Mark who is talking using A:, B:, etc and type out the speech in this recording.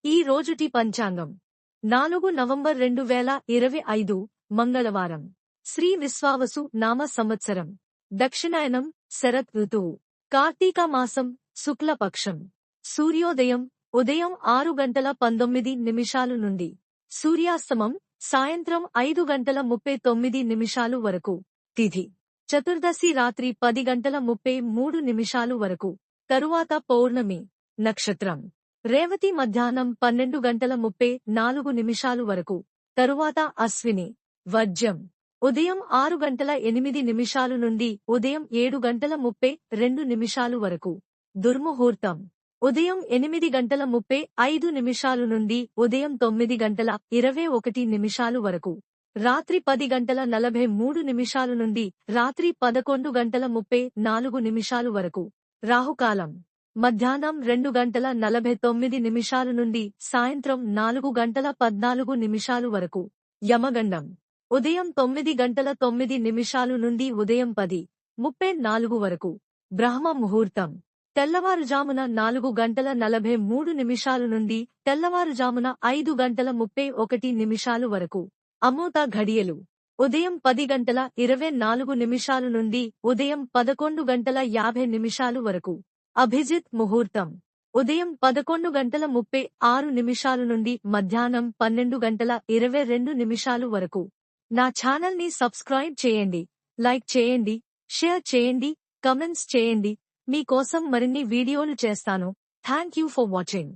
A: ఈ రోజుటి పంచాంగం 4 నవంబర్ 2025 మంగళవారం. శ్రీ విశ్వావసు నామ సంవత్సరం. దక్షిణాయనం శరత్ ఋతువు. కార్తీక మాసం శుక్లపక్షం. సూర్యోదయం ఉదయం 6:19 నుండి. సూర్యాస్తమం సాయంత్రం 5:39 వరకు. తిథి చతుర్దశి రాత్రి 10:33 వరకు. తరువాత పౌర్ణమి. నక్షత్రం రేవతి మధ్యాహ్నం 12:34 వరకు. తరువాత అశ్విని. వర్జ్యం ఉదయం 6:08 నుండి ఉదయం 7:32 వరకు. దుర్ముహూర్తం ఉదయం 8:35 నుండి ఉదయం 9:21 వరకు. రాత్రి 10:43 నుండి రాత్రి 11:34 వరకు. రాహుకాలం మధ్యాహ్నం 2:49 నుండి సాయంత్రం 4:14 వరకు. యమగండం ఉదయం 9:09 నుండి ఉదయం 10:34 వరకు. బ్రహ్మ ముహూర్తం తెల్లవారుజామున 4:43 నుండి తెల్లవారుజామున 5:31 వరకు. అమృత ఘడియలు ఉదయం 10:24 నుండి ఉదయం 11:50 వరకు. అభిజిత్ ముహూర్తం ఉదయం 11:36 నుండి మధ్యాహ్నం 12:22 వరకు. నా ఛానల్ని సబ్స్క్రైబ్ చేయండి, లైక్ చేయండి, షేర్ చేయండి, కమెంట్స్ చేయండి. మీకోసం మరిన్ని వీడియోలు చేస్తాను. Thank you for watching.